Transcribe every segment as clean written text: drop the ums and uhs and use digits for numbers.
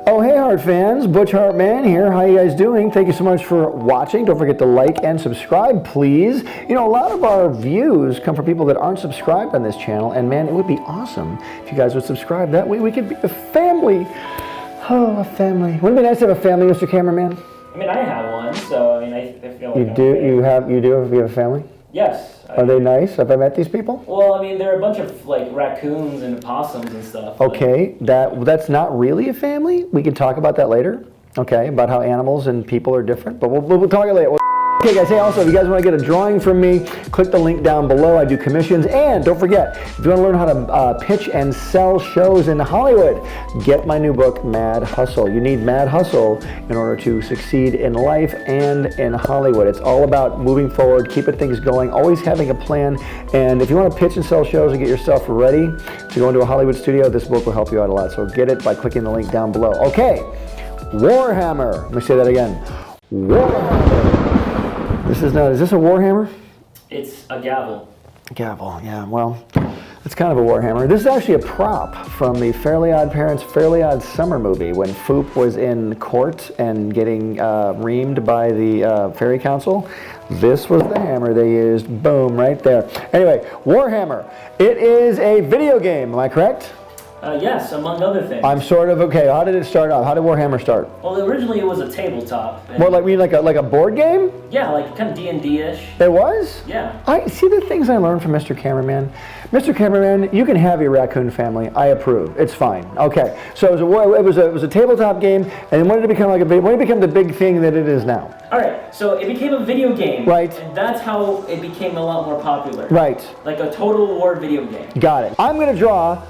Oh, hey, Hart fans. Butch Hartman here. How you guys doing? Thank you so much for watching. Don't forget to like and subscribe, please. You know, a lot of our views come from people that aren't subscribed on this channel, and man, it would be awesome if you guys would subscribe. That way we could be a family. Oh, a family. Wouldn't it be nice to have a family, Mr. Cameraman? I mean, I have one, so I mean, I feel like you do. You have a family? Yes. Are they nice? Have I met these people? Well, I mean, there are a bunch of like raccoons and opossums and stuff. Okay, that's not really a family. We can talk about that later. Okay, about how animals and people are different, but we'll talk later. Okay guys, hey, also if you guys want to get a drawing from me, click the link down below. I do commissions, and don't forget, if you want to learn how to pitch and sell shows in Hollywood, get my new book, Mad Hustle. You need Mad Hustle in order to succeed in life and in Hollywood. It's all about moving forward, keeping things going, always having a plan, and if you want to pitch and sell shows and get yourself ready to go into a Hollywood studio, this book will help you out a lot. So get it by clicking the link down below. Okay, Warhammer. Let me say that again. Warhammer. Is this a Warhammer? It's a gavel. Gavel, yeah, well, it's kind of a Warhammer. This is actually a prop from the Fairly Odd Parents, Fairly Odd Summer movie when Foop was in court and getting reamed by the Fairy Council. This was the hammer they used. Boom, right there. Anyway, Warhammer. It is a video game, am I correct? Yes, among other things. I'm sort of, okay, how did it start off? How did Warhammer start? Well, originally it was a tabletop. Well, like a board game? Yeah, like kind of D&D-ish. It was? Yeah. I see the things I learned from Mr. Cameraman. Mr. Cameraman, you can have your raccoon family. I approve. It's fine. Okay. So it was a tabletop game, and then when did it become when did it become the big thing that it is now? All right. So it became a video game. Right. And that's how it became a lot more popular. Right. Like a Total War video game. Got it. I'm going to draw,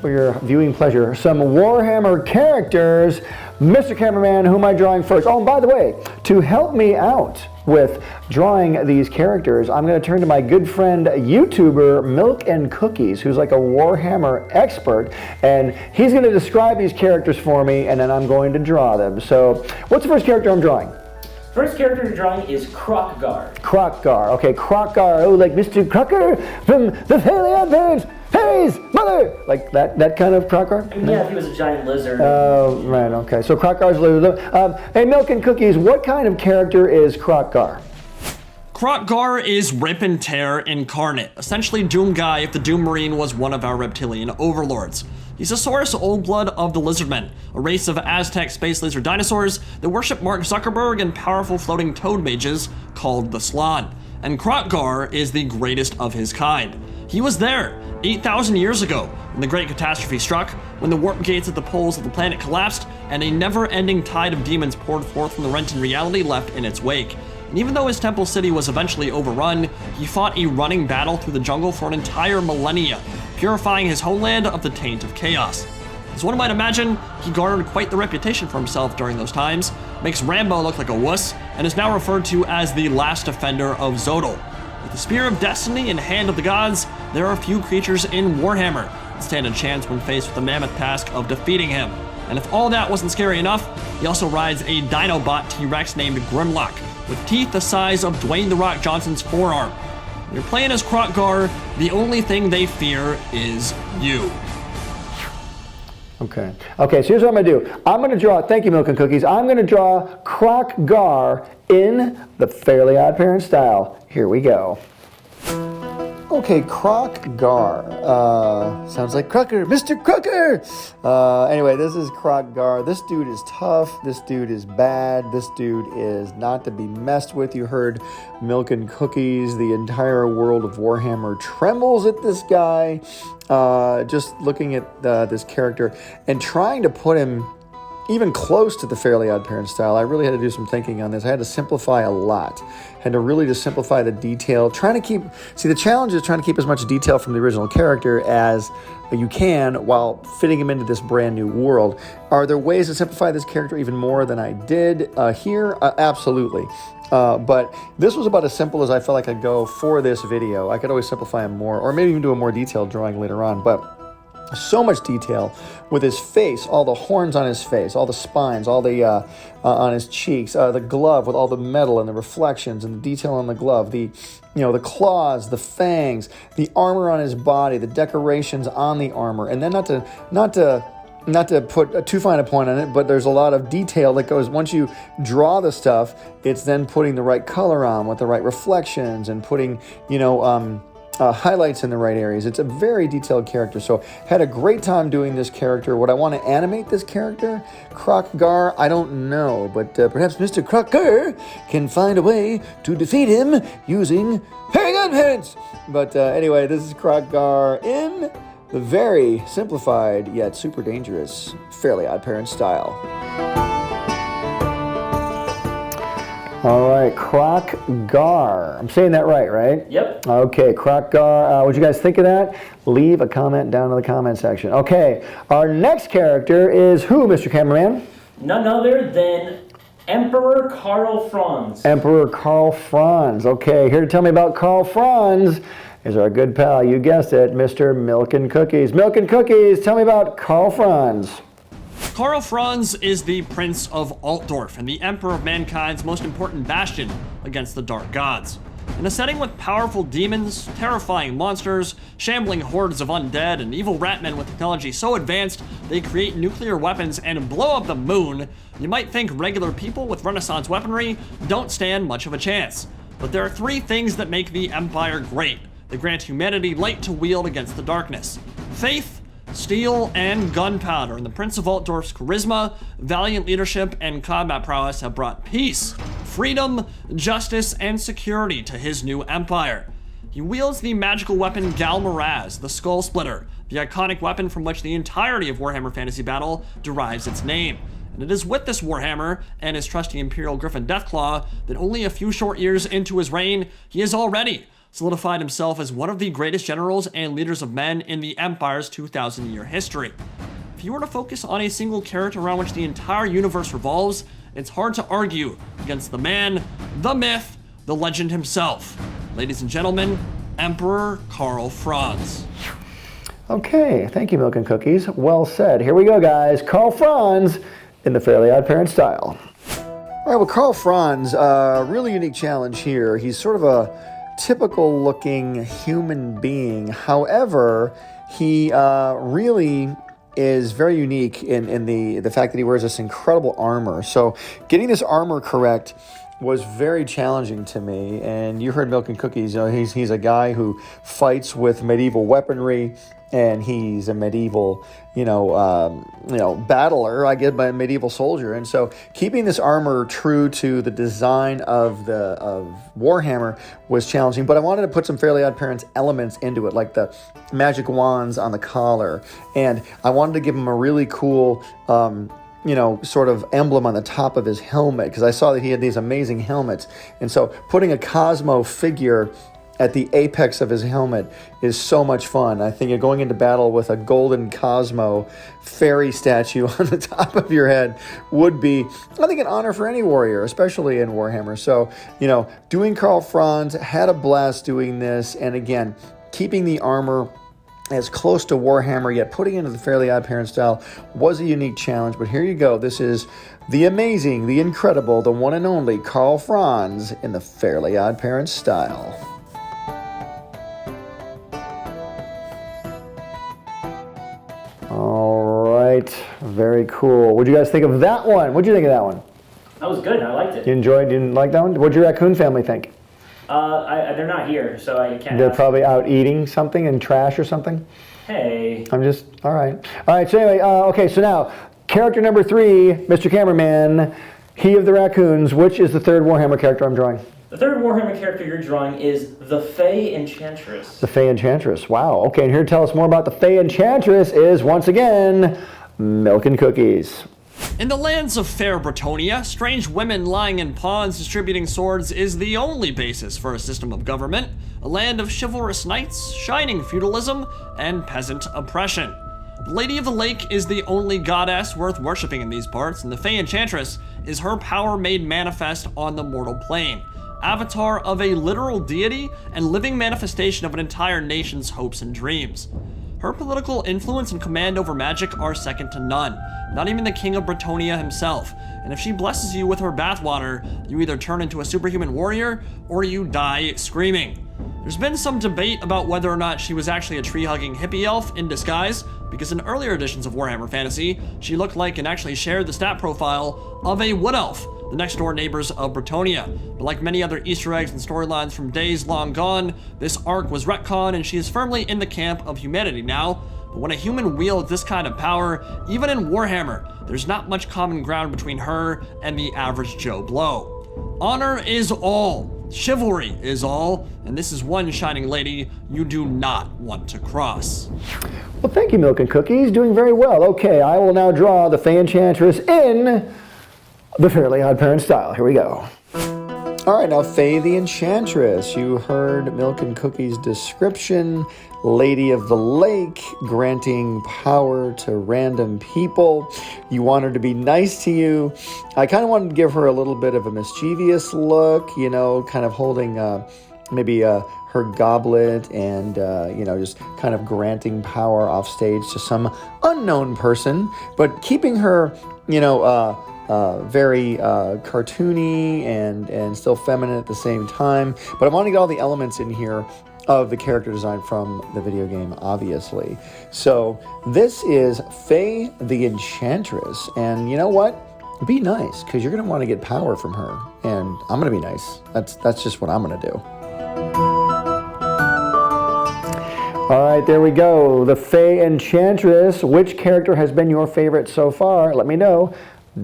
for your viewing pleasure, some Warhammer characters. Mr. Cameraman, who am I drawing first? Oh, and by the way, to help me out with drawing these characters, I'm going to turn to my good friend, YouTuber Milk and Cookies, who's like a Warhammer expert, and he's going to describe these characters for me, and then I'm going to draw them. So, what's the first character I'm drawing? First character you're drawing is Kroq-Gar. Kroq-Gar. Okay, Kroq-Gar. Oh, like Mr. Crocker from the Fairly Odd Parents. Fairy's mother! Like that kind of Kroq-Gar? I mean, yeah, if he was a giant lizard. Oh, right, okay. So Kroq-Gar's a lizard. Hey, Milk and Cookies, what kind of character is Kroq-Gar? Kroq-Gar is Rip and Tear incarnate, essentially Doom Guy if the Doom Marine was one of our reptilian overlords. He's a Saurus Old Blood of the Lizardmen, a race of Aztec space lizard dinosaurs that worship Mark Zuckerberg and powerful floating toad mages called the Slod. And Kroq-Gar is the greatest of his kind. He was there 8,000 years ago when the Great Catastrophe struck, when the warp gates at the poles of the planet collapsed, and a never-ending tide of demons poured forth from the rent in reality left in its wake. And even though his temple city was eventually overrun, he fought a running battle through the jungle for an entire millennia, purifying his homeland of the taint of chaos. As one might imagine, he garnered quite the reputation for himself during those times, makes Rambo look like a wuss, and is now referred to as the last defender of Zodal. With the Spear of Destiny and Hand of the Gods, there are few creatures in Warhammer that stand a chance when faced with the mammoth task of defeating him. And if all that wasn't scary enough, he also rides a Dinobot T-Rex named Grimlock, with teeth the size of Dwayne "The Rock" Johnson's forearm. When you're playing as Kroq-Gar, the only thing they fear is you. Okay, so here's what I'm going to do. I'm going to draw, thank you Milk and Cookies, I'm going to draw Kroq-Gar in the Fairly Odd Parents style. Here we go. Okay, Kroq-Gar. Sounds like Crocker, Mr. Crocker! Anyway, this is Kroq-Gar. This dude is tough. This dude is bad. This dude is not to be messed with. You heard Milk and Cookies. The entire world of Warhammer trembles at this guy. Just looking at this character and trying to put him even close to the Fairly Odd Parents style. I really had to do some thinking on this. I had to simplify a lot. Had to really just simplify the detail. The challenge is trying to keep as much detail from the original character as you can while fitting him into this brand new world. Are there ways to simplify this character even more than I did here? Absolutely. But this was about as simple as I felt like I'd go for this video. I could always simplify him more, or maybe even do a more detailed drawing later on, but so much detail with his face, all the horns on his face, all the spines, all the on his cheeks, the glove with all the metal and the reflections and the detail on the glove, the claws, the fangs, the armor on his body, the decorations on the armor, and then not to not to put too fine a point on it, but there's a lot of detail that goes, once you draw the stuff, it's then putting the right color on with the right reflections and putting, highlights in the right areas. It's a very detailed character. So had a great time doing this character. Would I want to animate this character? Kroq-Gar, I don't know, but perhaps Mr. Kroq-Gar can find a way to defeat him using Fey Enchantress. But anyway, this is Kroq-Gar in the very simplified yet super dangerous Fairly Odd Parents style. All right, Kroq-Gar. I'm saying that right? Yep. Okay, Kroq-Gar. What'd you guys think of that? Leave a comment down in the comment section. Okay, our next character is who, Mr. Cameraman? None other than Emperor Karl Franz. Emperor Karl Franz. Okay, here to tell me about Karl Franz is our good pal, you guessed it, Mr. Milk and Cookies. Milk and Cookies, tell me about Karl Franz. Karl Franz is the Prince of Altdorf and the Emperor of mankind's most important bastion against the Dark Gods. In a setting with powerful demons, terrifying monsters, shambling hordes of undead, and evil ratmen with technology so advanced they create nuclear weapons and blow up the moon, you might think regular people with Renaissance weaponry don't stand much of a chance. But there are three things that make the Empire great. They grant humanity light to wield against the darkness: faith, steel, and gunpowder. And the Prince of Altdorf's charisma, valiant leadership, and combat prowess have brought peace, freedom, justice, and security to his new empire. He wields the magical weapon Galmaraz, the Skull Splitter, the iconic weapon from which the entirety of Warhammer Fantasy Battle derives its name. And it is with this Warhammer and his trusty Imperial Griffin Deathclaw that only a few short years into his reign, he has already solidified himself as one of the greatest generals and leaders of men in the Empire's 2,000-year history. If you were to focus on a single character around which the entire universe revolves, it's hard to argue against the man, the myth, the legend himself. Ladies and gentlemen, Emperor Karl Franz. Okay, thank you, Milk and Cookies. Well said. Here we go, guys. Karl Franz in the Fairly Odd Parents style. All right, well, Karl Franz, really unique challenge here. He's sort of a typical looking human being. However, he really is very unique in the fact that he wears this incredible armor. So getting this armor correct was very challenging to me. And you heard Milk and Cookies, he's a guy who fights with medieval weaponry, and he's a medieval, battler, I guess, by a medieval soldier. And so keeping this armor true to the design of Warhammer was challenging, but I wanted to put some Fairly Odd Parents elements into it, like the magic wands on the collar. And I wanted to give him a really cool, sort of emblem on the top of his helmet, because I saw that he had these amazing helmets. And so putting a Cosmo figure at the apex of his helmet is so much fun. I think going into battle with a golden Cosmo fairy statue on the top of your head would be, I think, an honor for any warrior, especially in Warhammer. So, doing Karl Franz, had a blast doing this. And again, keeping the armor as close to Warhammer, yet putting it into the Fairly Odd Parents style was a unique challenge. But here you go. This is the amazing, the incredible, the one and only Karl Franz in the Fairly Odd Parents style. All right, very cool. What'd you guys think of that one? What'd you think of that one? That was good. I liked it. You didn't like that one? What'd your raccoon family think? They're not here, so I can't. They're probably out eating something in trash or something? Hey. All right. All right, so anyway, okay, so now, character number 3, Mr. Cameraman, he of the raccoons. Which is the third Warhammer character I'm drawing? The third Warhammer character you're drawing is the Fey Enchantress. The Fey Enchantress. Wow. Okay, and here to tell us more about the Fey Enchantress is, once again, Milk and Cookies. In the lands of fair Bretonia, strange women lying in ponds distributing swords is the only basis for a system of government, a land of chivalrous knights, shining feudalism, and peasant oppression. The Lady of the Lake is the only goddess worth worshipping in these parts, and the Fey Enchantress is her power made manifest on the mortal plane, avatar of a literal deity and living manifestation of an entire nation's hopes and dreams. Her political influence and command over magic are second to none, not even the King of Bretonia himself. And if she blesses you with her bathwater, you either turn into a superhuman warrior or you die screaming. There's been some debate about whether or not she was actually a tree-hugging hippie elf in disguise, because in earlier editions of Warhammer Fantasy, she looked like and actually shared the stat profile of a wood elf, the next door neighbors of Bretonnia. But like many other Easter eggs and storylines from days long gone, this arc was retconned and she is firmly in the camp of humanity now. But when a human wields this kind of power, even in Warhammer, there's not much common ground between her and the average Joe Blow. Honor is all, chivalry is all, and this is one shining lady you do not want to cross. Well, thank you, Milk and Cookies. Doing very well. Okay, I will now draw the Fey Enchantress in the Fairly Odd Parent style. Here we go. All right, now Fey the Enchantress. You heard Milk and Cookies' description. Lady of the Lake, granting power to random people. You want her to be nice to you. I kind of wanted to give her a little bit of a mischievous look, you know, kind of holding maybe her goblet and, you know, just kind of granting power off stage to some unknown person, but keeping her, you know, very cartoony and still feminine at the same time. But I want to get all the elements in here of the character design from the video game, obviously. So this is Fey the Enchantress, and you know what? Be nice, because you're going to want to get power from her, and I'm going to be nice. That's just what I'm going to do. All right, there we go. The Fey Enchantress. Which character has been your favorite so far? Let me know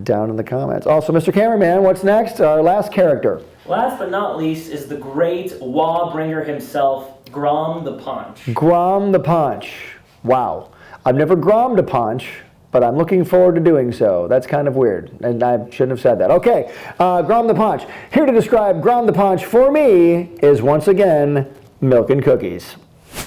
down in the comments. Also, Mr. Cameraman, what's next? Our last character. Last but not least is the great Wawbringer himself, Grom the Paunch. Grom the Paunch. Wow. I've never grommed a paunch, but I'm looking forward to doing so. That's kind of weird, and I shouldn't have said that. Okay, Grom the Paunch. Here to describe Grom the Paunch for me is once again Milk and Cookies.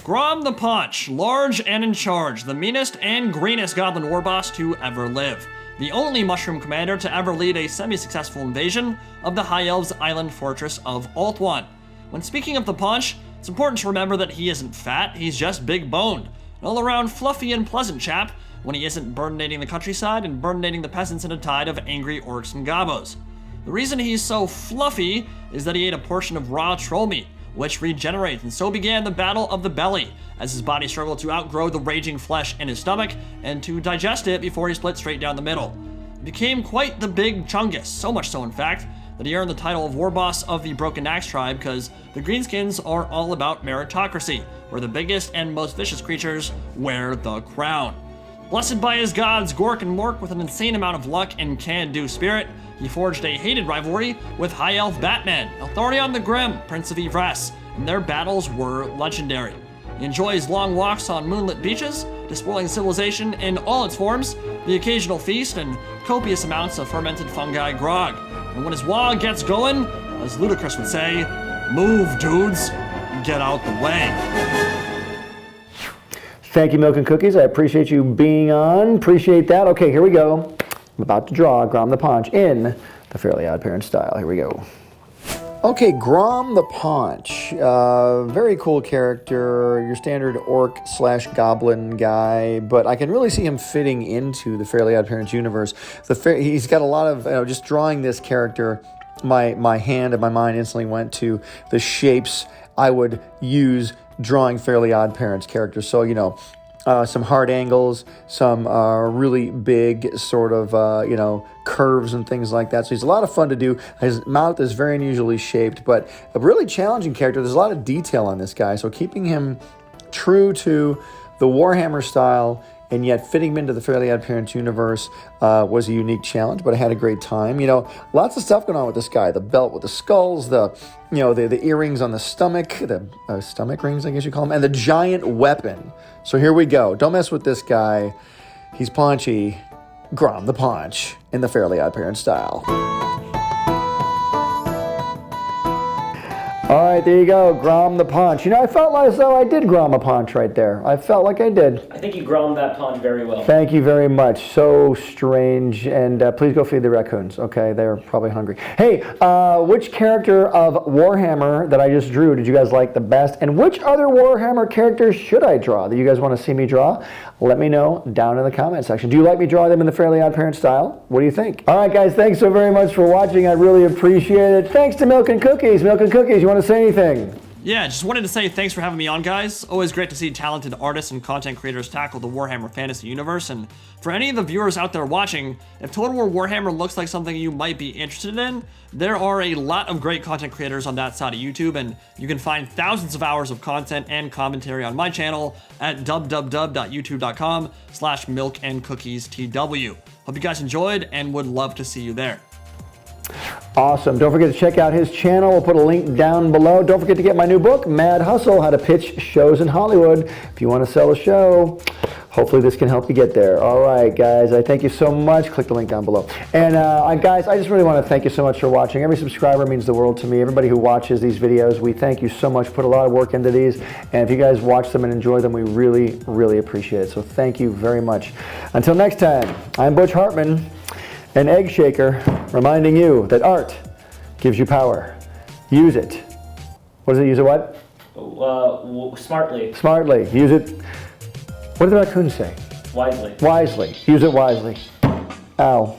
Grom the Paunch, large and in charge, the meanest and greenest goblin war boss to ever live. The only mushroom commander to ever lead a semi-successful invasion of the High Elves' island fortress of Ulthuan. When speaking of the Paunch, it's important to remember that he isn't fat, he's just big-boned. An all-around fluffy and pleasant chap when he isn't burdinating the countryside and burdinating the peasants in a tide of angry orcs and gobos. The reason he's so fluffy is that he ate a portion of raw troll meat, which regenerates, and so began the Battle of the Belly, as his body struggled to outgrow the raging flesh in his stomach and to digest it before he split straight down the middle. He became quite the big chungus, so much so in fact, that he earned the title of War Boss of the Broken Axe tribe because the Greenskins are all about meritocracy, where the biggest and most vicious creatures wear the crown. Blessed by his gods, Gork and Mork, with an insane amount of luck and can-do spirit, he forged a hated rivalry with High Elf Batman, Elthorion the Grim, Prince of Yvresse, and their battles were legendary. He enjoys long walks on moonlit beaches, despoiling civilization in all its forms, the occasional feast, and copious amounts of fermented fungi grog. And when his wah gets going, as Ludacris would say, move, dudes, get out the way. Thank you, Milk and Cookies. I appreciate you being on. Appreciate that. Okay, here we go. I'm about to draw Grom the Paunch in the Fairly Odd Parent style. Here we go. Okay, Grom the Paunch. Very cool character, your standard orc/goblin guy, but I can really see him fitting into the Fairly Odd Parents universe. He's got a lot of, just drawing this character, my hand and my mind instantly went to the shapes I would use drawing Fairly Odd Parents characters. So, some hard angles, some really big sort of, curves and things like that. So he's a lot of fun to do. His mouth is very unusually shaped, but a really challenging character. There's a lot of detail on this guy. So keeping him true to the Warhammer style and yet fitting him into the Fairly Odd Parents universe was a unique challenge, but I had a great time. Lots of stuff going on with this guy. The belt with the skulls, the earrings on the stomach, the stomach rings, I guess you call them, and the giant weapon. So here we go. Don't mess with this guy. He's paunchy. Grom the Paunch in the Fairly Odd Parents style. All right, there you go, Grom the Paunch. I felt like as though I did Grom a Paunch right there. I felt like I did. I think you grommed that paunch very well. Thank you very much. So strange. And please go feed the raccoons, okay? They're probably hungry. Hey, which character of Warhammer that I just drew did you guys like the best? And which other Warhammer characters should I draw that you guys want to see me draw? Let me know down in the comment section. Do you like me drawing them in the Fairly Odd Parent style? What do you think? All right, guys, thanks so very much for watching. I really appreciate it. Thanks to Milk and Cookies. Milk and Cookies, you want to say anything? Yeah, just wanted to say thanks for having me on, guys. Always great to see talented artists and content creators tackle the Warhammer Fantasy universe. And for any of the viewers out there watching, if Total War Warhammer looks like something you might be interested in, there are a lot of great content creators on that side of YouTube, and you can find thousands of hours of content and commentary on my channel at www.youtube.com/MilkandcookiesTW. Hope you guys enjoyed and would love to see you there. Awesome. Don't forget to check out his channel. We'll put a link down below. Don't forget to get my new book, Mad Hustle, How to Pitch Shows in Hollywood. If you want to sell a show, hopefully this can help you get there. All right, guys, I thank you so much. Click the link down below. And guys, I just really want to thank you so much for watching. Every subscriber means the world to me. Everybody who watches these videos, we thank you so much. Put a lot of work into these. And if you guys watch them and enjoy them, we really, really appreciate it. So thank you very much. Until next time, I'm Butch Hartman, an egg shaker, reminding you that art gives you power. Use it. What does it use it what? Smartly. Smartly. Use it. What did the raccoon say? Wisely. Wisely. Use it wisely. Ow.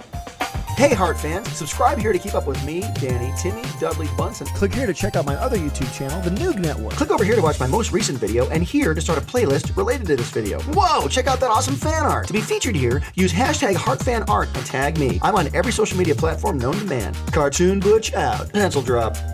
Hey Heart fans, subscribe here to keep up with me, Danny, Timmy, Dudley, Bunsen. Click here to check out my other YouTube channel, the NOOG Network. Click over here to watch my most recent video, and here to start a playlist related to this video. Whoa, check out that awesome fan art. To be featured here, use hashtag HeartFanArt and tag me. I'm on every social media platform known to man. Cartoon Butch out. Pencil drop.